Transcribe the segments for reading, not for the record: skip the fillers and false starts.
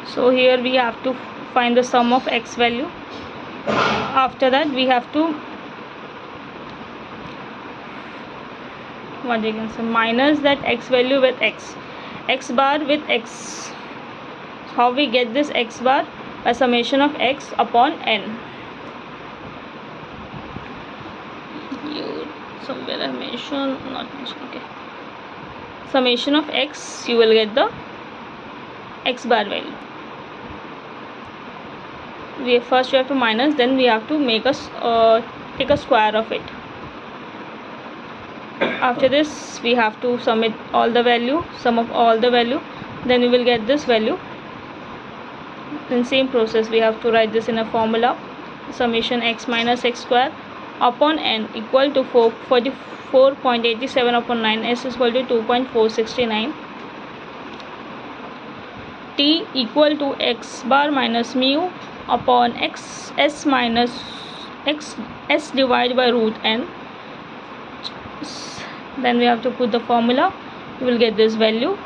So here we have to find the sum of x value. After that we have to minus that x value with x bar with x. How we get this x bar? A summation of x upon n. Somewhere I mentioned, not mentioned, okay. Summation of x, you will get the x bar value. First we have to minus, then we have to make take a square of it. After this we have to sum of all the value, then we will get this value. Then same process, we have to write this in a formula. Summation x minus x square upon n equal to 44.87 upon 9, s is equal to 2.469, t equal to x bar minus mu upon x s minus x s divided by root n. Then we have to put the formula. We will get this value.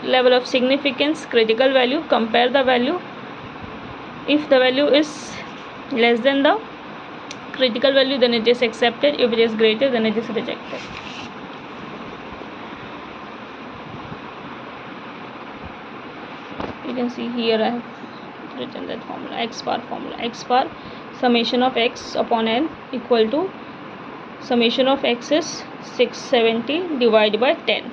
Level of significance, critical value, compare the value. If the value is less than the critical value, then it is accepted. If it is greater, then it is rejected. You can see here I have written that formula, x bar summation of x upon n equal to summation of x is 670 divided by 10.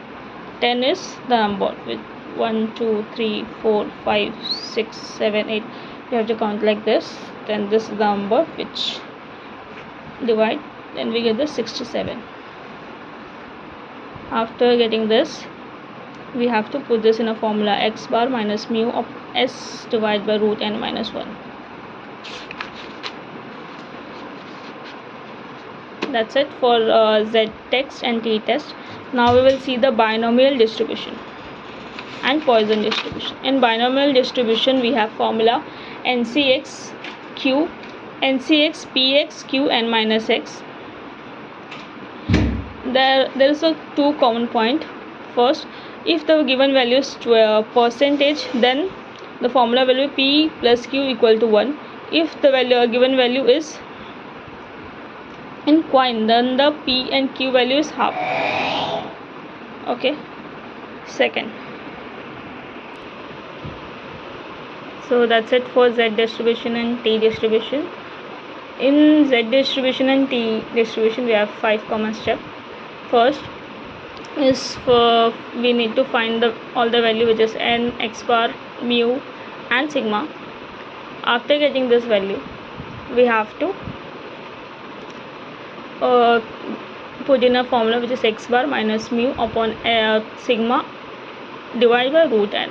10 is the number with 1 2 3 4 5 6 7 8. You have to count like this. Then this is the number which divide, then we get the 67. After getting this, we have to put this in a formula, x bar minus mu of s divided by root n minus 1. That's it for z test and t test. Now we will see the binomial distribution and Poisson distribution. In binomial distribution we have formula ncx px q n minus x. There is a two common point. First, if the given value is percentage, then the formula will be p plus q equal to 1. If the given value is in coin, then the p and q value is half. Okay. Second, so that's it for z distribution and t distribution. In z distribution and t distribution we have 5 common steps. First is we need to find all the value, which is n, x bar, mu and sigma. After getting this value, we have to put in a formula, which is x bar minus mu upon sigma divided by root n.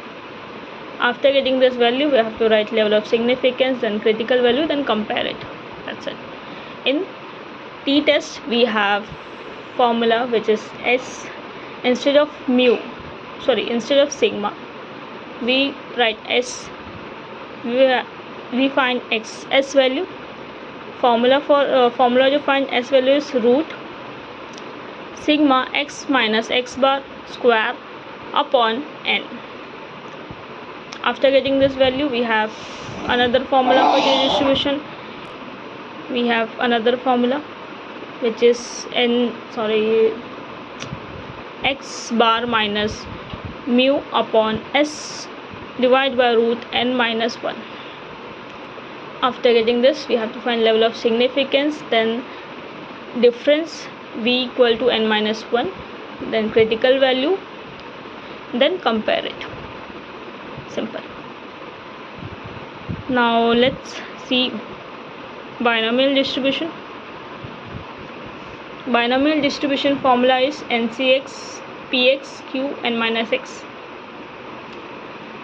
After getting this value, we have to write level of significance, then critical value, then compare it. That's it. In t test we have formula which is s, instead of sigma we write s. We find s value. Formula to find s value is root sigma x minus x bar square upon n. After getting this value, we have another formula for the distribution. We have another formula which is x bar minus mu upon s divided by root n minus 1. After getting this, we have to find level of significance, then difference v equal to n minus 1, then critical value, then compare it. Simple. Now let's see binomial distribution. Binomial distribution formula is ncx px q n minus x.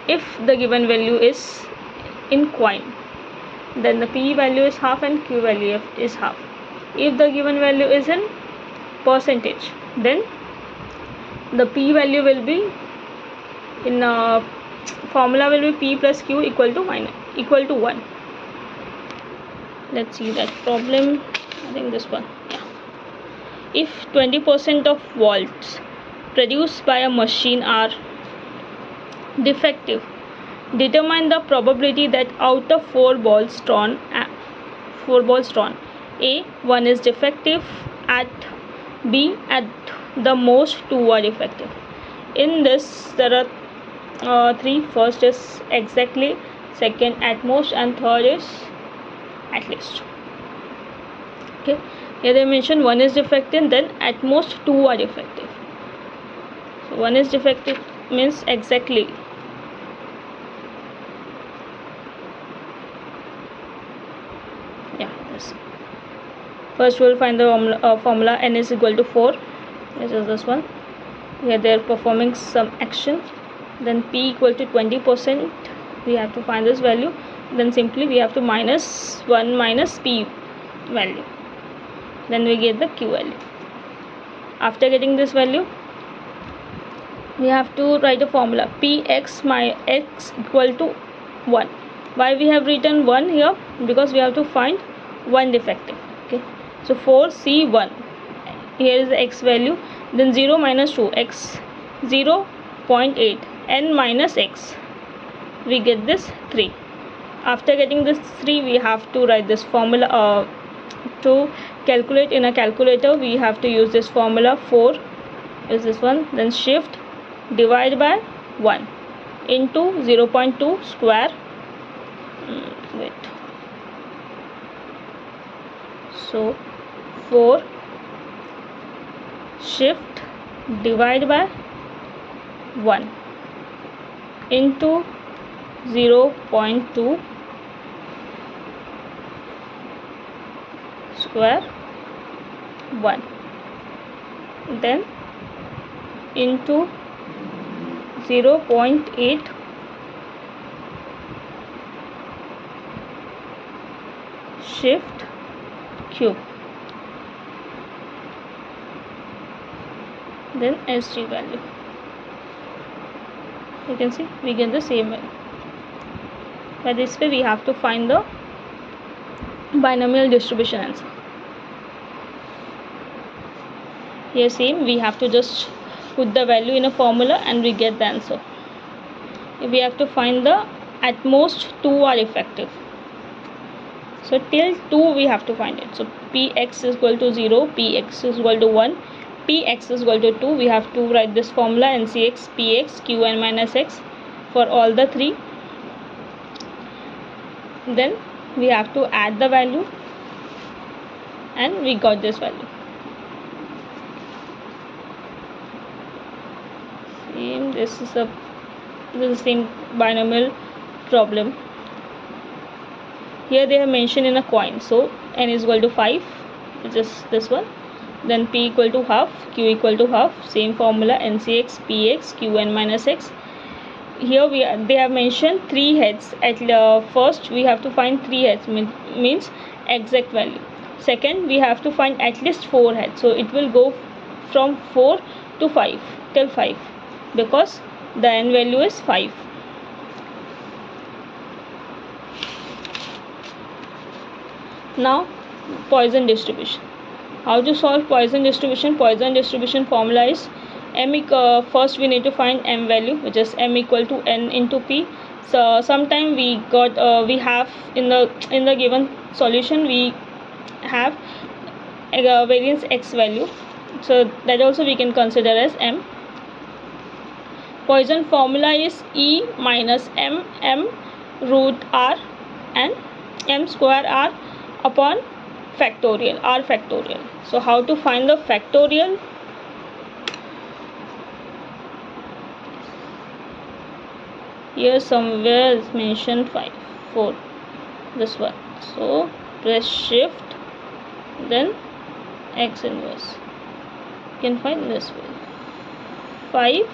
If the given value is in coin, then the p value is half and q value is half. If the given value is in percentage, then the p value will be in formula will be p plus q equal to 1. Let's see that problem. I think this one. Yeah. If 20% of volts produced by a machine are defective, Determine the probability that out of 4 balls drawn, A, 1 is defective, at B, at the most 2 are effective. In this there are three. First is exactly, second at most, and third is at least. Okay, here they mention 1 is defective, then at most 2 are effective. So 1 is defective means exactly. Yeah, this. First we will find the formula n is equal to 4. This is this one. Here they are performing some action. Then p equal to 20%. We have to find this value. Then simply we have to minus 1 minus p value. Then we get the q value. After getting this value, we have to write a formula px my x equal to 1. Why we have written 1 here? Because we have to find one defective. Okay, so 4c1, here is the x value, then 0 minus 2 x, 0.8, n minus x, we get this 3. After getting this 3, we have to write this formula. To calculate in a calculator, we have to use this formula. 4 is this one, then shift divide by 1 into 0.2 square. Wait, so 4 shift divide by 1 into 0.2 square 1, then into 0.8 shift cube, then SG value. You can see we get the same value. By this way we have to find the binomial distribution answer. Here same, we have to just put the value in a formula and we get the answer. We have to find the at most 2 are effective. So till 2 we have to find it. So px is equal to 0, px is equal to 1, px is equal to 2. We have to write this formula ncx px qn minus x for all the 3. Then we have to add the value and we got this value. Same, this is the same binomial problem. Here they have mentioned in a coin. So n is equal to 5, which is this one. Then p equal to half, q equal to half. Same formula ncx px qn minus x. Here they have mentioned 3 heads. At first we have to find 3 heads, means exact value. Second, we have to find at least 4 heads. So it will go from 4 to 5 till 5 because the n value is 5. Now Poisson distribution. How to solve Poisson distribution? Poisson distribution formula is first we need to find m value, which is m equal to n into p. So sometime we have in the given solution we have a variance x value, so that also we can consider as m. Poisson formula is e minus m root r and m square r upon factorial r factorial. So how to find the factorial? Here somewhere is mentioned 4, this one. So press shift then x inverse. You can find this way, 5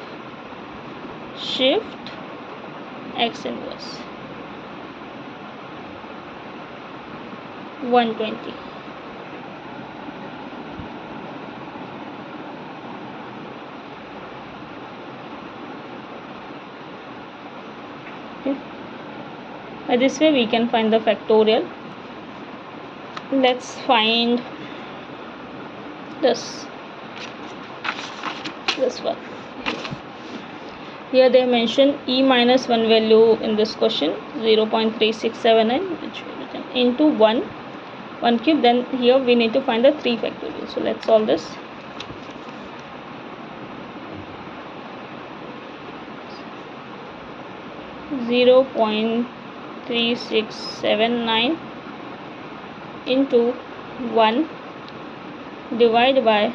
shift x inverse 120. This way we can find the factorial. Let's find this one. Here they mention e minus 1 value in this question, 0.3679, which we written into 1 cube. Then here we need to find the 3 factorial. So let's solve this. Zero 0.3679 into 1 divided by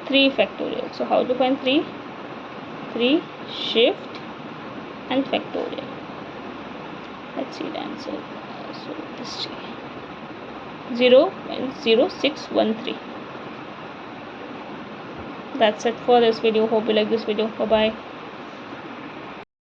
3 factorial. So how to find 3? 3 shift and factorial. Let's see the answer. So this 0.0613. That's it for this video. Hope you like this video. Bye bye.